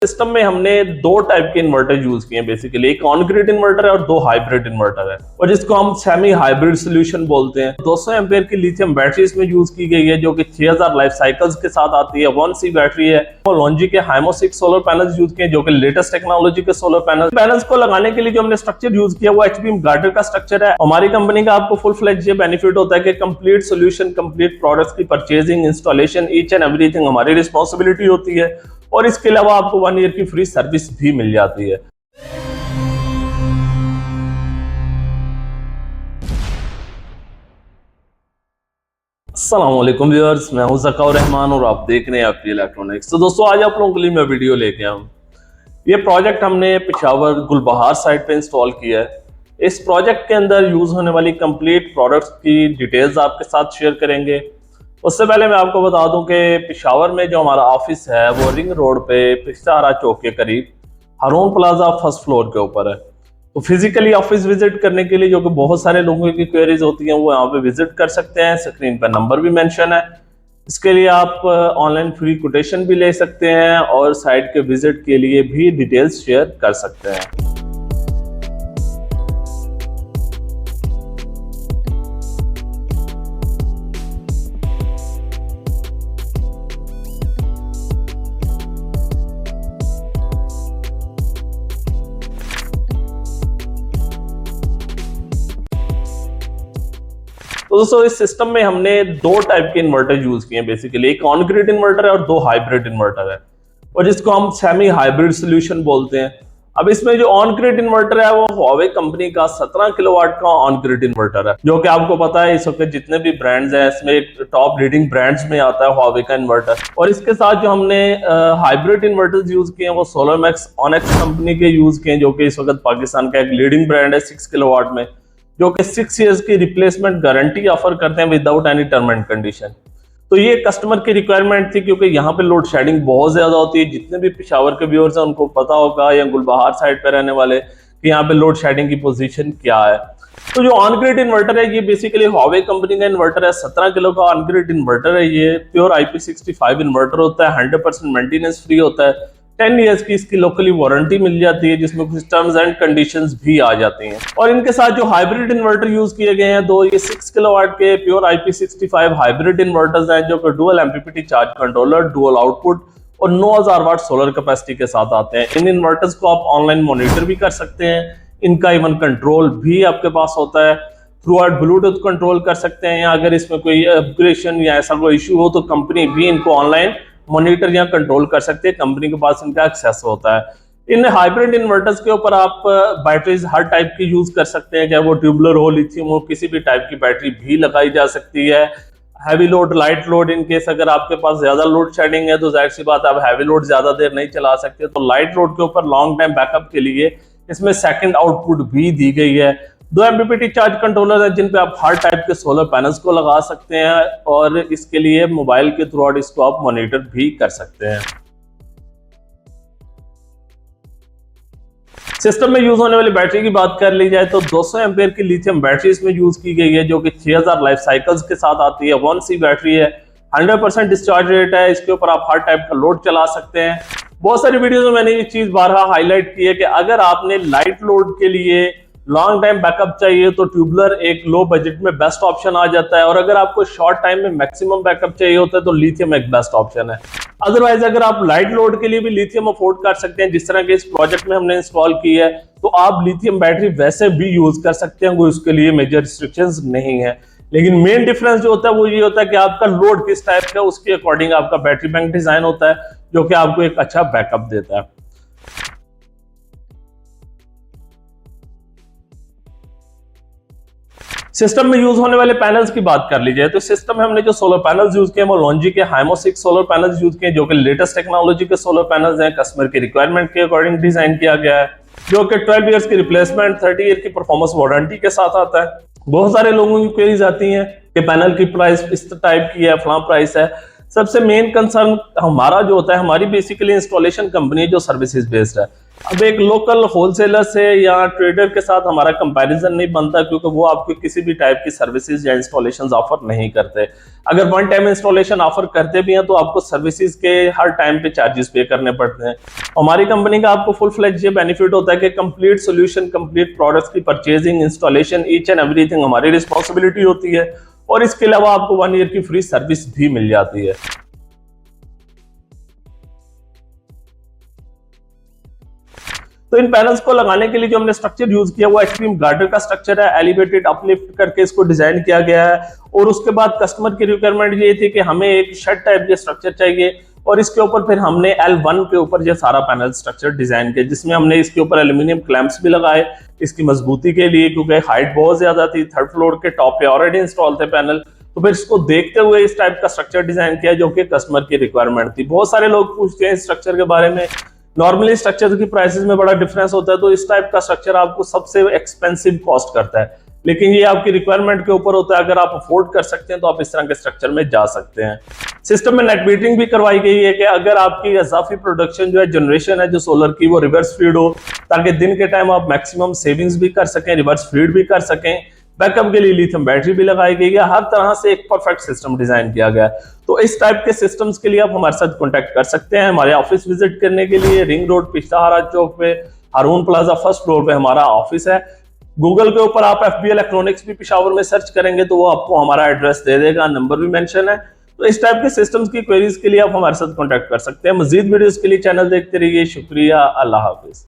System में हमने दो टाइप के इन्वर्टर यूज किए हैं बेसिकली, एक ऑन ग्रिड इन्वर्टर है और दो हाइब्रिड इन्वर्टर है, और जिसको हम सेमी हाइब्रिड सॉल्यूशन बोलते हैं। 200 एम्पेयर की लिथियम बैटरी इसमें यूज की गई है जो कि 6000 लाइफ साइकिल्स के साथ आती है। 1C बैटरी है और लॉन्जी के हाइमो 6 सोलर पैनल्स यूज किए जो कि लेटेस्ट टेक्नोलॉजी के सोलर पैनल्स को लगाने के लिए जो हमने स्ट्रक्चर यूज किया वो एच बीम गार्डर का स्ट्रक्चर है। हमारी कंपनी का आपको फुल फ्लेज ये बेनिफिट होता है कि कंप्लीट सोल्यूशन, कंप्लीट प्रोडक्ट्स की purchasing, installation, each and everything हमारी रिस्पॉन्सिबिलिटी होती है, और इसके अलावा आपको 1 ईयर की फ्री सर्विस भी मिल जाती है। अस्सलाम वालेकुम व्यूअर्स, मैं हूं ज़काउर रहमान और आप देख रहे हैं एफपी इलेक्ट्रॉनिक्स। तो दोस्तों, आज आप लोगों के लिए मैं वीडियो लेके आया हूं। ये प्रोजेक्ट हमने पेशावर गुलबहार साइट पे इंस्टॉल किया है। इस प्रोजेक्ट के अंदर यूज होने वाली कंप्लीट प्रोडक्ट्स की डिटेल्स आपके साथ शेयर करेंगे। उससे पहले मैं आपको बता दूं कि पेशावर में जो हमारा ऑफिस है वो रिंग रोड पे पिस्तारा चौक के करीब हारून प्लाजा फर्स्ट फ्लोर के ऊपर है। तो फिजिकली ऑफिस विजिट करने के लिए जो कि बहुत सारे लोगों की क्वेरीज होती हैं वो यहाँ पे विजिट कर सकते हैं। स्क्रीन पर नंबर भी मेंशन है। इसके लिए आप ऑनलाइन फ्री कोटेशन भी ले सकते हैं और साइट के विजिट के लिए भी डिटेल्स शेयर कर सकते हैं। तो दोस्तों, इस सिस्टम में हमने दो टाइप के इन्वर्टर यूज किए हैं बेसिकली, एक ऑन ग्रिड इन्वर्टर है और दो हाइब्रिड इन्वर्टर है, और जिसको हम सेमी हाइब्रिड सॉल्यूशन बोलते हैं। अब इसमें जो ऑन ग्रिड इन्वर्टर है वो हुआवे कंपनी का 17 किलोवाट का ऑन ग्रिड इन्वर्टर है, जो कि आपको पता है इस वक्त जितने भी ब्रांड्स हैं इसमें टॉप लीडिंग ब्रांड्स में आता है हुआवे का इन्वर्टर। और इसके साथ जो हमने हाइब्रिड इन्वर्टर्स यूज किए हैं वो सोलरमैक्स ऑनेक्स कंपनी के यूज किए हैं, जो कि इस वक्त पाकिस्तान का एक लीडिंग ब्रांड है 6 किलोवाट में, जो कि 6 इयर्स की रिप्लेसमेंट गारंटी ऑफर करते हैं without any term and condition. तो ये कस्टमर की रिक्वायरमेंट थी क्योंकि यहाँ पे लोड शेडिंग बहुत ज्यादा होती है। जितने भी पेशावर के व्यूअर्स हैं उनको पता होगा, या गुलबहार साइड पे रहने वाले, कि यहाँ पे लोड शेडिंग की पोजीशन क्या है। तो जो ऑन ग्रिड इन्वर्टर है ये बेसिकली हुआवे कंपनी का इन्वर्टर है। 17 किलो का ऑन ग्रिड इन्वर्टर है। ये प्योर IP65 इन्वर्टर होता है, 100% मेंटेनेंस फ्री होता है। 10 इयर्स की इसकी लोकली वारंटी मिल जाती है, जिसमें कुछ टर्म्स एंड कंडीशंस भी आ जाती हैं। और इनके साथ जो हाइब्रिड इन्वर्टर यूज किए गए हैं दो, ये 6 किलोवाट के प्योर IP65 हाइब्रिड इन्वर्टर्स हैं, जो कि dual MPPT charge controller, dual output और 9000 वाट सोलर कैपेसिटी के साथ आते हैं। इन इन्वर्टर्स को आप ऑनलाइन मॉनिटर भी कर सकते हैं। इनका इवन कंट्रोल भी आपके पास होता है, थ्रू आउट ब्लूटूथ कंट्रोल कर सकते हैं, या अगर इसमें कोई अपग्रेडेशन या ऐसा कोई इशू हो तो कंपनी भी इनको ऑनलाइन मॉनिटर या कंट्रोल कर सकते हैं। कंपनी के पास इनका एक्सेस होता है। इन हाइब्रिड इन्वर्टर्स के ऊपर आप बैटरीज हर टाइप की यूज कर सकते हैं, चाहे वो ट्यूबुलर हो, लिथियम हो, किसी भी टाइप की बैटरी भी लगाई जा सकती है। Heavy load, light load, in case अगर आपके पास ज्यादा लोड शेडिंग है तो जाहिर सी बात है आप हैवी लोड ज्यादा देर नहीं चला सकते। तो लाइट लोड के ऊपर लॉन्ग टाइम बैकअप के लिए इसमें सेकंड आउटपुट भी दी गई है। 2 MPPT चार्ज कंट्रोलर है जिन पे आप हर टाइप के सोलर पैनल्स को लगा सकते हैं, और इसके लिए मोबाइल के थ्रू आउट इसको आप मॉनिटर भी कर सकते हैं। सिस्टम में यूज होने वाली बैटरी की बात कर ली जाए तो 200 एम्पेयर की लिथियम बैटरी इसमें यूज की गई है, जो कि 6000 लाइफ साइकिल्स के साथ आती है। 1C बैटरी है, 100% डिस्चार्ज रेट है। इसके ऊपर आप हर टाइप का लोड चला सकते हैं। बहुत सारी वीडियोस में मैंने ये चीज बारहा हाईलाइट की है कि अगर आपने लाइट लोड के लिए लॉन्ग टाइम बैकअप चाहिए तो ट्यूबुलर एक लो बजट में बेस्ट ऑप्शन आ जाता है, और अगर आपको शॉर्ट टाइम में मैक्सिमम बैकअप चाहिए होता है तो लिथियम एक बेस्ट ऑप्शन है। अदरवाइज अगर आप लाइट लोड के लिए भी लिथियम अफोर्ड कर सकते हैं, जिस तरह के इस प्रोजेक्ट में हमने इंस्टॉल की है, तो आप लिथियम बैटरी वैसे भी यूज कर सकते हैं, कोई उसके लिए मेजर रिस्ट्रिक्शंस नहीं है। लेकिन मेन डिफरेंस जो होता है वो ये होता है कि आपका लोड किस टाइप का, उसके अकॉर्डिंग आपका बैटरी बैंक डिजाइन होता है, जो कि आपको एक अच्छा बैकअप देता है। सिस्टम में यूज होने वाले पैनल्स की बात कर ली जाए तो सिस्टम में हमने जो सोलर पैनल्स यूज किए हैं वो लॉन्जी के हाइमो 6 सोलर पैनल्स यूज किए, जो कि लेटेस्ट टेक्नोलॉजी के सोलर पैनल्स हैं। कस्टमर की रिक्वायरमेंट के अकॉर्डिंग डिजाइन किया गया है, जो कि 12 इयर्स की रिप्लेसमेंट, 30 ईयर की परफॉर्मेंस वारंटी के साथ आता है। बहुत सारे लोगों की क्वेरीज आती हैं कि पैनल की प्राइस इस टाइप की है, फलां प्राइस है। सबसे मेन कंसर्न हमारा जो होता है, हमारी बेसिकली इंस्टॉलेशन कंपनी जो सर्विसेज बेस्ड है। अब एक लोकल होलसेलर से या ट्रेडर के साथ हमारा कंपैरिजन नहीं बनता, क्योंकि वो आपको किसी भी टाइप की सर्विसेज या इंस्टॉलेशन ऑफर नहीं करते। अगर वन टाइम इंस्टॉलेशन ऑफर करते भी हैं तो आपको सर्विसेज के हर टाइम पे चार्जेस पे करने पड़ते हैं। हमारी कंपनी का आपको फुल फ्लेज ये बेनिफिट होता है कि कंप्लीट सोल्यूशन, कंप्लीट प्रोडक्ट्स की purchasing, installation, each and everything हमारी रिस्पॉन्सिबिलिटी होती है, और इसके अलावा आपको 1 ईयर की फ्री सर्विस भी मिल जाती है। तो इन पैनल्स को लगाने के लिए जो हमने स्ट्रक्चर यूज किया वो एक्सट्रीम गार्डर का स्ट्रक्चर है, एलिवेटेड अपलिफ्ट करके इसको डिजाइन किया गया है। और उसके बाद कस्टमर की रिक्वायरमेंट ये थी कि हमें एक शेड टाइप के स्ट्रक्चर चाहिए, और इसके ऊपर फिर हमने L1 के ऊपर ये सारा पैनल स्ट्रक्चर डिजाइन किया, जिसमें हमने इसके ऊपर एल्यूमिनियम क्लैंप्स भी लगाए इसकी मजबूती के लिए, क्योंकि हाइट बहुत ज्यादा थी, 3rd फ्लोर के टॉप पे ऑलरेडी इंस्टॉल थे पैनल। तो फिर इसको देखते हुए इस टाइप का स्ट्रक्चर डिजाइन किया जो कि कस्टमर की रिक्वायरमेंट थी। बहुत सारे लोग पूछते हैं इस स्ट्रक्चर के बारे में। नॉर्मली स्ट्रक्चर की प्राइसेस में बड़ा डिफरेंस होता है, तो इस टाइप का स्ट्रक्चर आपको सबसे एक्सपेंसिव कॉस्ट करता है, लेकिन ये आपकी रिक्वायरमेंट के ऊपर होता है। अगर आप अफोर्ड कर सकते हैं तो आप इस तरह के स्ट्रक्चर में जा सकते हैं। सिस्टम में नेट मीटरिंग भी करवाई गई है कि अगर आपकी इजाफी प्रोडक्शन जो है, जनरेशन है जो सोलर की, वो रिवर्स फीड हो, ताकि दिन के टाइम आप मैक्सिमम सेविंग्स भी कर सकें, रिवर्स फीड भी कर सकें। बैकअप के लिए लिथियम बैटरी भी लगाई गई है। हर तरह से एक परफेक्ट सिस्टम डिजाइन किया गया है। तो इस टाइप के सिस्टम्स के लिए आप हमारे साथ कांटेक्ट कर सकते हैं। हमारे ऑफिस विजिट करने के लिए रिंग रोड पिछला चौक पे हारून प्लाजा 1st फ्लोर पे हमारा ऑफिस है। गूगल के ऊपर आप FB इलेक्ट्रॉनिक्स भी पिशावर में सर्च करेंगे तो वो आपको हमारा एड्रेस दे देगा, नंबर भी मेंशन है। तो इस टाइप के सिस्टम्स की क्वेरीज के लिए आप हमारे साथ कांटेक्ट कर सकते हैं। मजीद वीडियोस के लिए चैनल देखते रहिए। शुक्रिया, अल्लाह हाफिज।